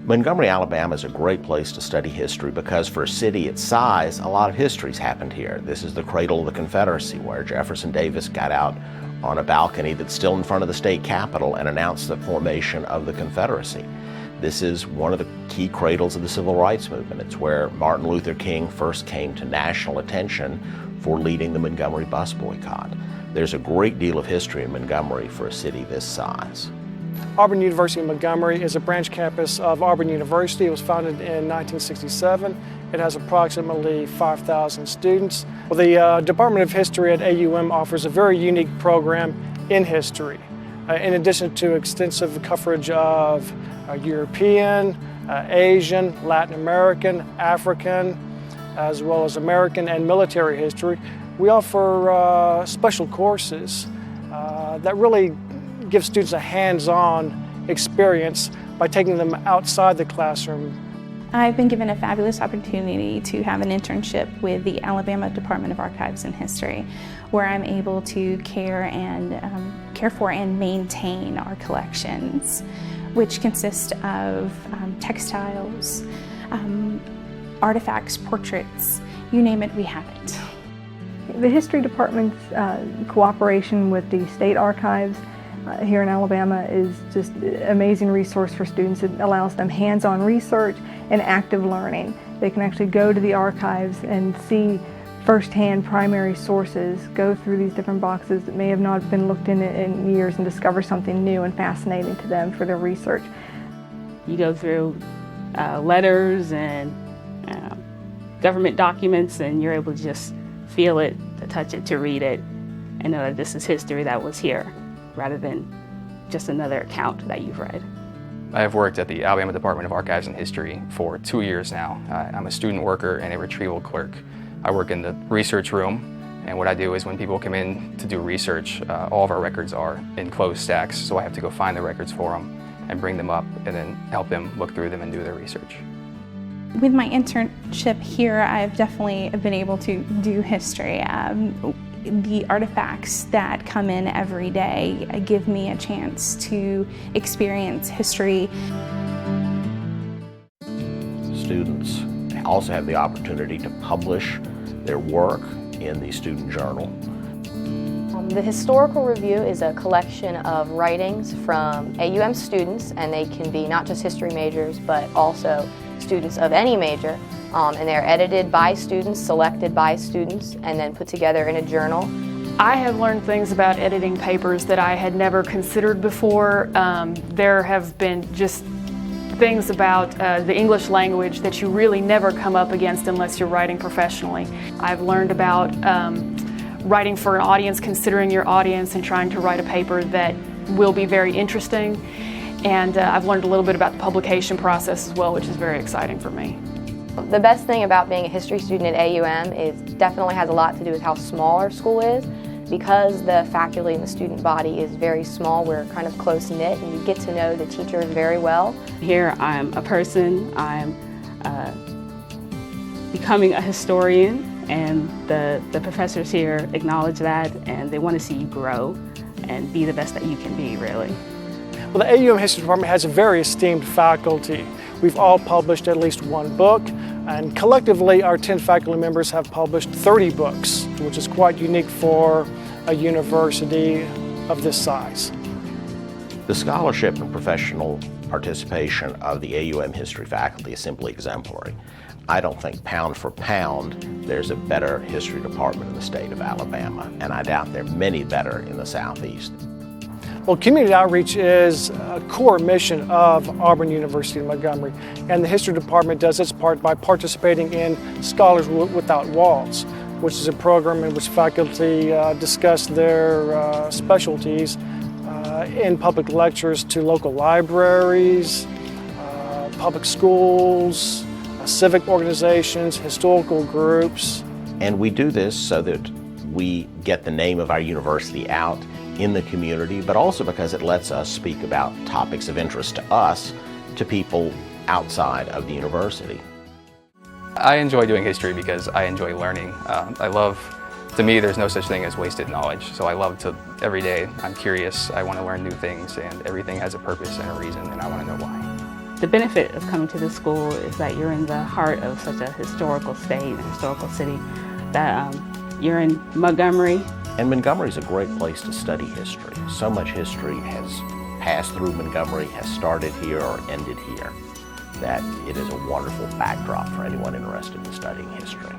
Montgomery, Alabama is a great place to study history because for a city its size, a lot of history's happened here. This is the cradle of the Confederacy, where Jefferson Davis got out on a balcony that's still in front of the state capitol and announced the formation of the Confederacy. This is one of the key cradles of the civil rights movement. It's where Martin Luther King first came to national attention for leading the Montgomery bus boycott. There's a great deal of history in Montgomery for a city this size. Auburn University in Montgomery is a branch campus of Auburn University. It was founded in 1967. It has approximately 5,000 students. Well, the Department of History at AUM offers a very unique program in history. In addition to extensive coverage of European, Asian, Latin American, African, as well as American and military history, we offer special courses that really give students a hands-on experience by taking them outside the classroom. I've been given a fabulous opportunity to have an internship with the Alabama Department of Archives and History, where I'm able to care for and maintain our collections, which consist of textiles, artifacts, portraits, you name it, we have it. The History Department's cooperation with the state archives here in Alabama is just an amazing resource for students. It allows them hands-on research and active learning. They can actually go to the archives and see firsthand primary sources, go through these different boxes that may have not been looked in years and discover something new and fascinating to them for their research. You go through letters and government documents, and you're able to just feel it, to touch it, to read it, and know that this is history that was here, rather than just another account that you've read. I have worked at the Alabama Department of Archives and History for 2 years now. I'm a student worker and a retrieval clerk. I work in the research room, and what I do is when people come in to do research, all of our records are in closed stacks, so I have to go find the records for them and bring them up and then help them look through them and do their research. With my internship here, I've definitely been able to do history. The artifacts that come in every day give me a chance to experience history. Students also have the opportunity to publish their work in the student journal. The Historical Review is a collection of writings from AUM students, and they can be not just history majors, but also students of any major. And they're edited by students, selected by students, and then put together in a journal. I have learned things about editing papers that I had never considered before. There have been just things about the English language that you really never come up against unless you're writing professionally. I've learned about writing for an audience, considering your audience, and trying to write a paper that will be very interesting. And I've learned a little bit about the publication process as well, which is very exciting for me. The best thing about being a history student at AUM is definitely has a lot to do with how small our school is. Because the faculty and the student body is very small, we're kind of close-knit, and you get to know the teachers very well. Here I'm a person, I'm becoming a historian, and the professors here acknowledge that, and they want to see you grow and be the best that you can be, really. Well, the AUM History Department has a very esteemed faculty. We've all published at least one book, and collectively our 10 faculty members have published 30 books, which is quite unique for a university of this size. The scholarship and professional participation of the AUM history faculty is simply exemplary. I don't think pound for pound there's a better history department in the state of Alabama, and I doubt there are many better in the Southeast. Well, community outreach is a core mission of Auburn University in Montgomery, and the History Department does its part by participating in Scholars Without Walls, which is a program in which faculty discuss their specialties in public lectures to local libraries, public schools, civic organizations, historical groups. And we do this so that we get the name of our university out in the community, but also because it lets us speak about topics of interest to us, to people outside of the university. I enjoy doing history because I enjoy learning. To me, there's no such thing as wasted knowledge. So I love to, every day, I'm curious, I want to learn new things, and everything has a purpose and a reason, and I want to know why. the benefit of coming to this school is that you're in the heart of such a historical state and historical city, that you're in Montgomery. And Montgomery's a great place to study history. So much history has passed through Montgomery, has started here or ended here, that it is a wonderful backdrop for anyone interested in studying history.